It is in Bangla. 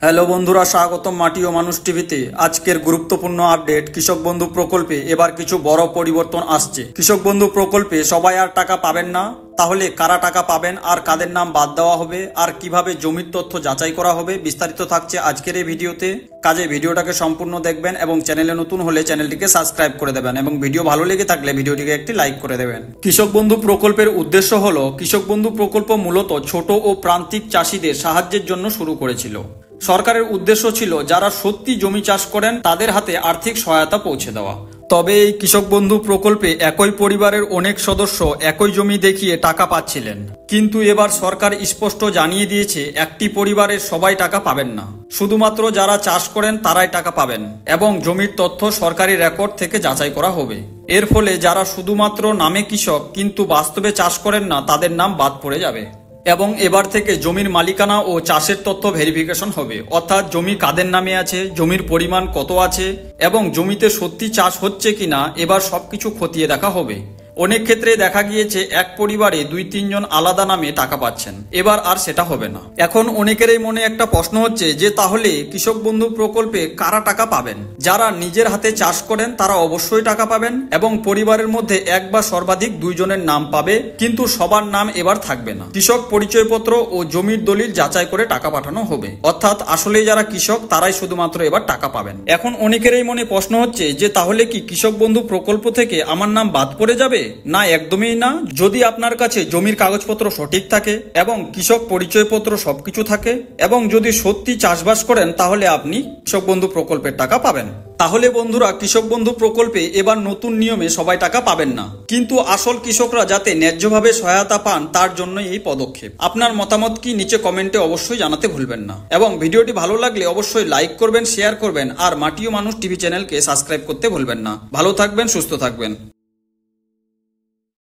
হ্যালো বন্ধুরা, স্বাগতম মাটি ও মানুষ টিভিতে। আজকের গুরুত্বপূর্ণ আপডেট, কৃষক বন্ধু প্রকল্পে এবার কিছু বড় পরিবর্তন আসছে। কৃষক বন্ধু প্রকল্পে সবাই আর টাকা পাবেন না, তাহলে কারা টাকা পাবেন আর কাদের নাম বাদ দেওয়া হবে আর কিভাবে জমির তথ্য যাচাই করা হবে বিস্তারিত থাকছে আজকের এই ভিডিওতে। কাজে ভিডিওটাকে সম্পূর্ণ দেখবেন এবং চ্যানেলে নতুন হলে চ্যানেলটিকে সাবস্ক্রাইব করে দেবেন এবং ভিডিও ভালো লেগে থাকলে ভিডিওটিকে একটি লাইক করে দেবেন। কৃষক বন্ধু প্রকল্পের উদ্দেশ্য হলো, কৃষক বন্ধু প্রকল্প মূলত ছোট ও প্রান্তিক চাষিদের সাহায্যের জন্য শুরু করেছিল। সরকারের উদ্দেশ্য ছিল যারা সত্যি জমি চাষ করেন তাদের হাতে আর্থিক সহায়তা পৌঁছে দেওয়া। তবে এই কৃষক বন্ধু প্রকল্পে একই পরিবারের অনেক সদস্য একই জমি দেখিয়ে টাকা পাচ্ছিলেন, কিন্তু এবার সরকার স্পষ্ট জানিয়ে দিয়েছে একটি পরিবারের সবাই টাকা পাবেন না, শুধুমাত্র যারা চাষ করেন তারাই টাকা পাবেন এবং জমির তথ্য সরকারি রেকর্ড থেকে যাচাই করা হবে। এর ফলে যারা শুধুমাত্র নামে কৃষক কিন্তু বাস্তবে চাষ করেন না তাদের নাম বাদ পড়ে যাবে এবং এবার থেকে জমির মালিকানা ও চাষের তথ্য ভেরিফিকেশন হবে, অর্থাৎ জমি কাদের নামে আছে, জমির পরিমাণ কত আছে এবং জমিতে সত্যি চাষ হচ্ছে কিনা এবার সবকিছু খতিয়ে দেখা হবে। অনেক ক্ষেত্রে দেখা গিয়েছে এক পরিবারে 2-3 জন আলাদা নামে টাকা পাচ্ছেন, এবার আর সেটা হবে না। এখন অনেকেরই মনে একটা প্রশ্ন হচ্ছে যে তাহলে কৃষক বন্ধু প্রকল্পে কারা টাকা পাবেন? যারা নিজের হাতে চাষ করেন তারা অবশ্যই টাকা পাবেন এবং পরিবারের মধ্যে এক বা সর্বাধিক 2 জনের নাম পাবে, কিন্তু সবার নাম এবার থাকবে না। কৃষক পরিচয়পত্র ও জমির দলিল যাচাই করে টাকা পাঠানো হবে, অর্থাৎ আসলে যারা কৃষক তারাই শুধুমাত্র এবার টাকা পাবেন। এখন অনেকেরই মনে প্রশ্ন হচ্ছে যে তাহলে কি কৃষক বন্ধু প্রকল্প থেকে আমার নাম বাদ পড়ে যাবে? না, একদমই না। যদি আপনার কাছে জমির কাগজপত্র সঠিক থাকে এবং কৃষক পরিচয়পত্র সবকিছু থাকে এবং যদি সত্যি চাষবাস করেন তাহলে আপনি কৃষক বন্ধু প্রকল্পের টাকা পাবেন। তাহলে বন্ধুরা, কৃষক বন্ধু প্রকল্পে এবার নতুন নিয়মে সবাই টাকা পাবেন না, কিন্তু আসল কৃষকরা যাতে ন্যায্যভাবে সহায়তা পান তার জন্য এই পদক্ষেপ। আপনার মতামত কি নিচে কমেন্টে অবশ্যই জানাতে ভুলবেন না এবং ভিডিওটি ভালো লাগলে অবশ্যই লাইক করবেন, শেয়ার করবেন আর মাটি ও মানুষ টিভি চ্যানেলকে সাবস্ক্রাইব করতে ভুলবেন না। ভালো থাকবেন, সুস্থ থাকবেন।